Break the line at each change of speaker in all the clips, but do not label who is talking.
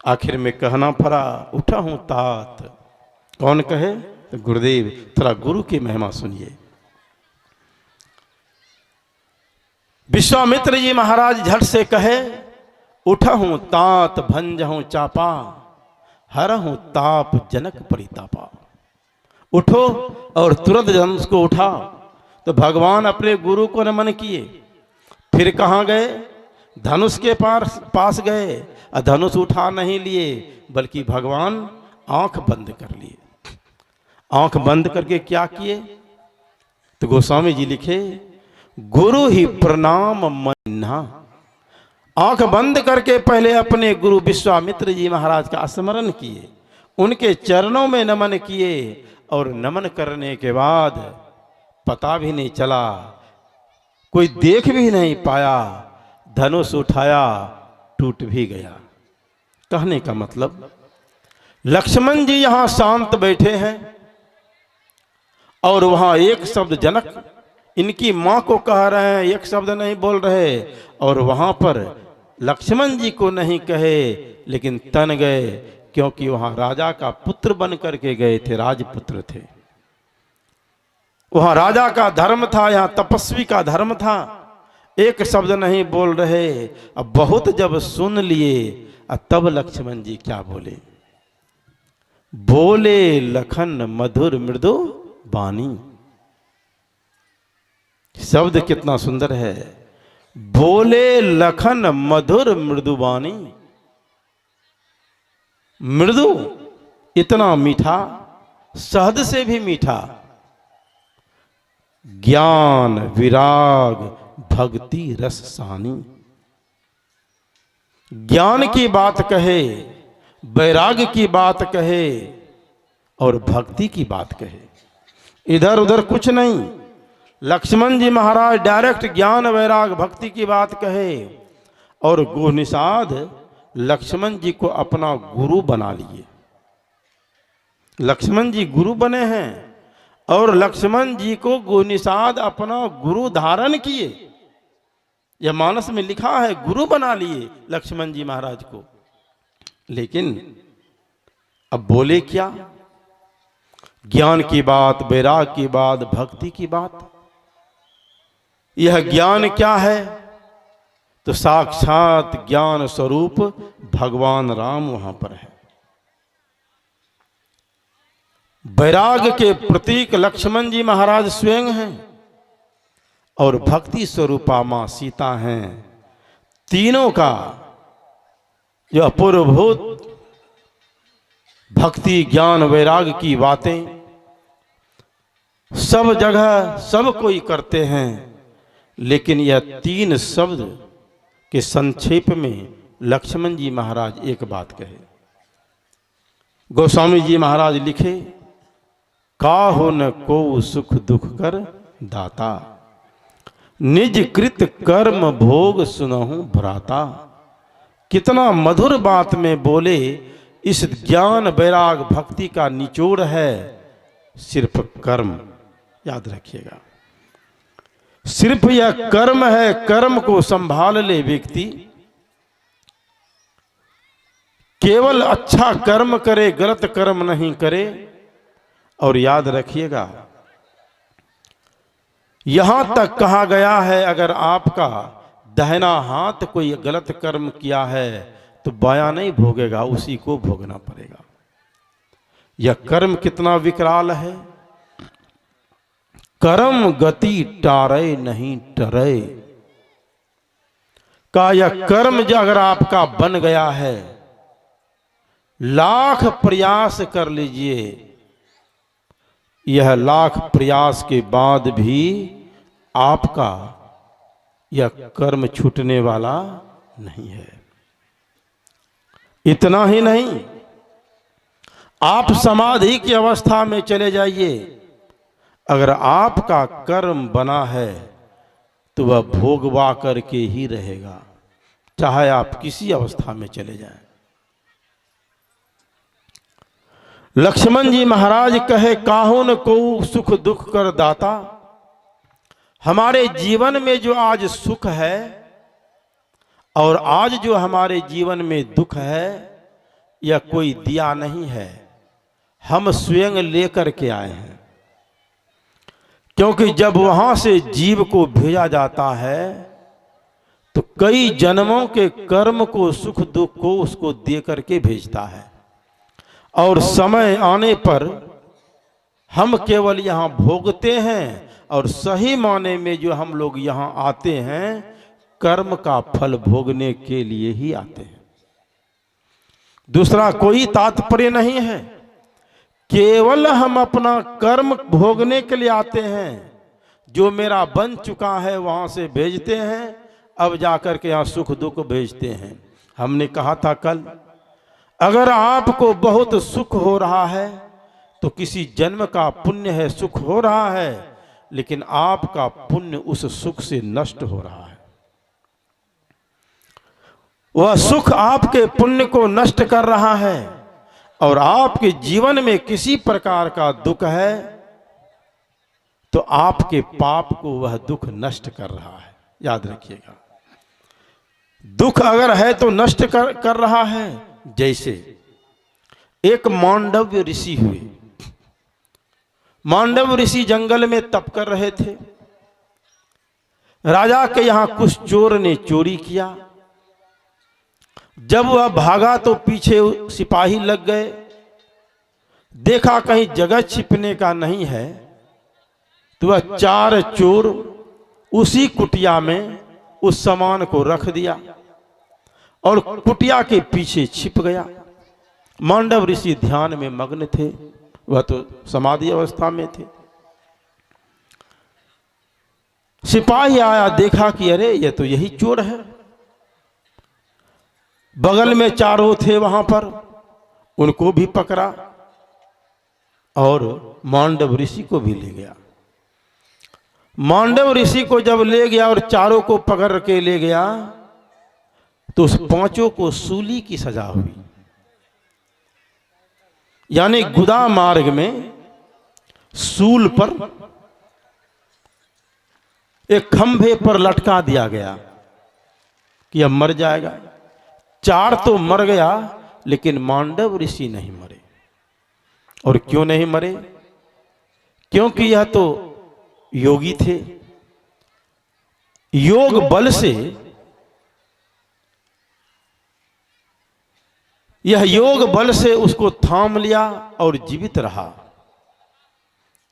आखिर में कहना पड़ा, उठा हूं तात। कौन कहे? तो गुरुदेव। थोड़ा गुरु की महिमा सुनिए। विश्वामित्र जी महाराज झट से कहे, उठा हूं तात भंजहूं चापा, हरहूं ताप जनक परितापा। उठो और तुरंत धनुष को उठा। तो भगवान अपने गुरु को नमन किए। फिर कहाँ गए? धनुष के पास गए और धनुष उठा नहीं लिए, बल्कि भगवान आंख बंद कर लिए। आंख बंद करके क्या किए? तो गोस्वामी जी लिखे, गुरु ही प्रणाम मन्ना। आंख बंद करके पहले अपने गुरु विश्वामित्र जी महाराज का स्मरण किए, उनके चरणों में नमन किए, और नमन करने के बाद पता भी नहीं चला, कोई देख भी नहीं पाया, धनुष उठाया, टूट भी गया। कहने का मतलब, लक्ष्मण जी यहां शांत बैठे हैं और वहां एक शब्द जनक इनकी मां को कह रहे हैं, एक शब्द नहीं बोल रहे, और वहां पर लक्ष्मण जी को नहीं कहे, लेकिन तन गए, क्योंकि वहां राजा का पुत्र बन करके गए थे, राजपुत्र थे। वहां राजा का धर्म था, यहां तपस्वी का धर्म था। एक शब्द नहीं बोल रहे। अब बहुत जब सुन लिए, तब लक्ष्मण जी क्या बोले? बोले लखन मधुर मृदु बानी। शब्द कितना सुंदर है। बोले लखन मधुर मृदुबानी। मृदु इतना मीठा, शहद से भी मीठा। ज्ञान विराग भक्ति रस सानी। ज्ञान की बात कहे, वैराग की बात कहे, और भक्ति की बात कहे, इधर उधर कुछ नहीं। लक्ष्मण जी महाराज डायरेक्ट ज्ञान वैराग भक्ति की बात कहे, और गुहनिषाद लक्ष्मण जी को अपना गुरु बना लिए। लक्ष्मण जी गुरु बने हैं, और लक्ष्मण जी को गुहनिषाद अपना गुरु धारण किए। यह मानस में लिखा है, गुरु बना लिए लक्ष्मण जी महाराज को। लेकिन अब बोले क्या? ज्ञान की बात, वैराग की बात, भक्ति की बात। यह ज्ञान क्या है? तो साक्षात ज्ञान स्वरूप भगवान राम वहां पर है। वैराग के प्रतीक लक्ष्मण जी महाराज स्वयं हैं, और भक्ति स्वरूपा मां सीता हैं। तीनों का जो अपूर्वभूत भक्ति ज्ञान वैराग की बातें सब जगह सब कोई करते हैं, लेकिन यह तीन शब्द के संक्षेप में लक्ष्मण जी महाराज एक बात कहे। गोस्वामी जी महाराज लिखे, काहो न को सुख दुख कर दाता, निज कृत कर्म भोग सुनहु भ्राता। कितना मधुर बात में बोले। इस ज्ञान वैराग भक्ति का निचोड़ है सिर्फ कर्म। याद रखिएगा, सिर्फ यह कर्म है। कर्म को संभाल ले व्यक्ति, केवल अच्छा कर्म करे, गलत कर्म नहीं करे। और याद रखिएगा, यहां तक कहा गया है, अगर आपका दाहिना हाथ कोई गलत कर्म किया है तो बायां नहीं भोगेगा, उसी को भोगना पड़ेगा। यह कर्म कितना विकराल है। कर्म गति टारे नहीं टरे का यह कर्म जो अगर आपका बन गया है, लाख प्रयास कर लीजिए, यह लाख प्रयास के बाद भी आपका यह कर्म छूटने वाला नहीं है। इतना ही नहीं, आप समाधि की अवस्था में चले जाइए, अगर आपका कर्म बना है तो वह भोगवा करके ही रहेगा, चाहे आप किसी अवस्था में चले जाएं। लक्ष्मण जी महाराज कहे, काहो न को सुख दुख कर दाता। हमारे जीवन में जो आज सुख है और आज जो हमारे जीवन में दुख है, यह कोई दिया नहीं है, हम स्वयं लेकर के आए हैं। क्योंकि जब वहां से जीव को भेजा जाता है तो कई जन्मों के कर्म को, सुख दुख को उसको दे करके भेजता है, और समय आने पर हम केवल यहाँ भोगते हैं, और सही माने में जो हम लोग यहाँ आते हैं कर्म का फल भोगने के लिए ही आते हैं। दूसरा कोई तात्पर्य नहीं है, केवल हम अपना कर्म भोगने के लिए आते हैं। जो मेरा बन चुका है वहां से भेजते हैं, अब जाकर के यहाँ सुख दुख भेजते हैं। हमने कहा था कल, अगर आपको बहुत सुख हो रहा है तो किसी जन्म का पुण्य है, सुख हो रहा है, लेकिन आपका पुण्य उस सुख से नष्ट हो रहा है। वह सुख आपके पुण्य को नष्ट कर रहा है, और आपके जीवन में किसी प्रकार का दुख है तो आपके पाप को वह दुख नष्ट कर रहा है। याद रखिएगा, दुख अगर है तो नष्ट कर रहा है। जैसे एक मांडव्य ऋषि हुए। मांडव ऋषि जंगल में तप कर रहे थे। राजा के यहां कुछ चोर ने चोरी किया। जब वह भागा तो पीछे सिपाही लग गए। देखा कहीं जगह छिपने का नहीं है, तो वह चार चोर उसी कुटिया में उस सामान को रख दिया और कुटिया के पीछे छिप गया। मांडव ऋषि ध्यान में मग्न थे, वह तो समाधि अवस्था में थे। सिपाही आया, देखा कि अरे ये तो यही चोर है। बगल में चारों थे वहां पर, उनको भी पकड़ा और मांडव ऋषि को भी ले गया। मांडव ऋषि को जब ले गया और चारों को पकड़ के ले गया तो उस पांचों को सूली की सजा हुई, यानी गुदा मार्ग में सूल पर एक खंभे पर लटका दिया गया कि अब मर जाएगा। चार तो मर गया, लेकिन मांडव ऋषि नहीं मरे। और क्यों नहीं मरे? क्योंकि यह तो योगी थे। योग बल से, यह योग बल से उसको थाम लिया और जीवित रहा।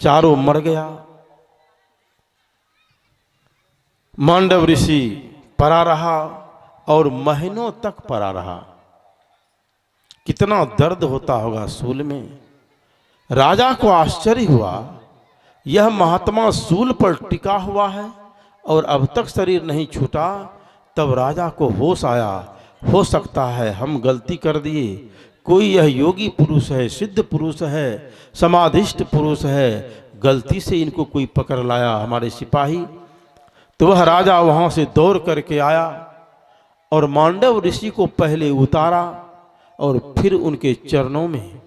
चारों मर गया, मांडव ऋषि पड़ा रहा और महीनों तक पड़ा रहा। कितना दर्द होता होगा सूल में। राजा को आश्चर्य हुआ, यह महात्मा सूल पर टिका हुआ है और अब तक शरीर नहीं छूटा। तब राजा को होश आया, हो सकता है हम गलती कर दिए, कोई यह योगी पुरुष है, सिद्ध पुरुष है, समाधिष्ठ पुरुष है, गलती से इनको कोई पकड़ लाया हमारे सिपाही। तो वह राजा वहां से दौड़ करके आया और मांडव ऋषि को पहले उतारा और फिर उनके चरणों में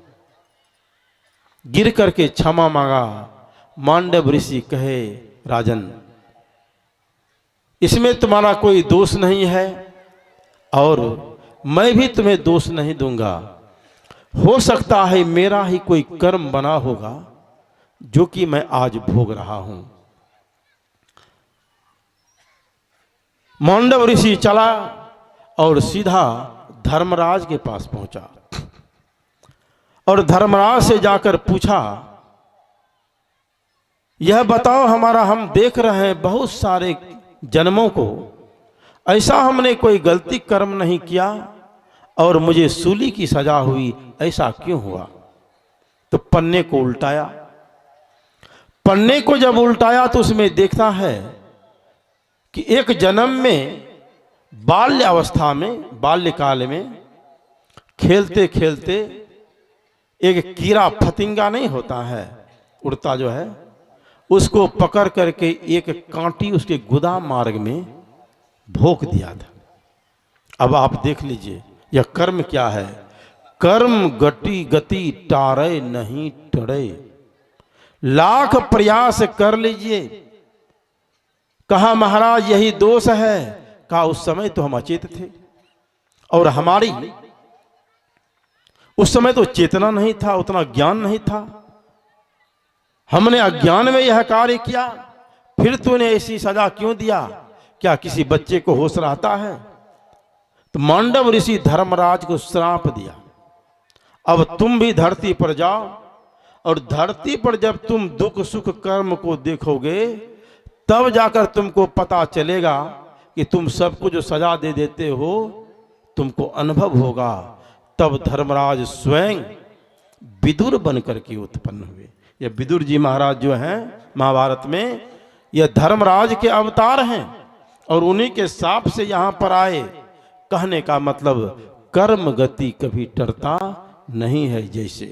गिर करके क्षमा मांगा। मांडव ऋषि कहे, राजन, इसमें तुम्हारा कोई दोष नहीं है और मैं भी तुम्हें दोष नहीं दूंगा। हो सकता है मेरा ही कोई कर्म बना होगा जो कि मैं आज भोग रहा हूं। मांडव ऋषि चला और सीधा धर्मराज के पास पहुंचा और धर्मराज से जाकर पूछा, यह बताओ, हमारा हम देख रहे हैं बहुत सारे जन्मों को, ऐसा हमने कोई गलती कर्म नहीं किया और मुझे सूली की सजा हुई, ऐसा क्यों हुआ? तो पन्ने को उल्टाया। पन्ने को जब उल्टाया तो उसमें देखता है कि एक जन्म में बाल्य अवस्था में, बाल्यकाल में खेलते खेलते एक कीड़ा फतिंगा नहीं होता है, उड़ता जो है, उसको पकड़ करके एक कांटी उसके गुदा मार्ग में भोंक दिया था। अब आप देख लीजिए यह कर्म क्या है। कर्म गति गति टारे नहीं टड़े, लाख प्रयास कर लीजिए। कहा महाराज यही दोष है? कहा उस समय तो हम अचेत थे और हमारी उस समय तो चेतना नहीं था, उतना ज्ञान नहीं था। हमने अज्ञान में यह कार्य किया, फिर तूने ऐसी सजा क्यों दिया? क्या किसी बच्चे को होश रहता है? तो मांडव ऋषि धर्मराज को श्राप दिया, अब तुम भी धरती पर जाओ, और धरती पर जब तुम दुख सुख कर्म को देखोगे तब जाकर तुमको पता चलेगा कि तुम सबको जो सजा दे देते हो तुमको अनुभव होगा। तब धर्मराज स्वयं विदुर बनकर के उत्पन्न हुए। ये विदुर जी महाराज जो हैं महाभारत में, ये धर्मराज के अवतार हैं और उन्हीं के शाप से यहां पर आए। कहने का मतलब कर्म गति कभी टरता नहीं है। जैसे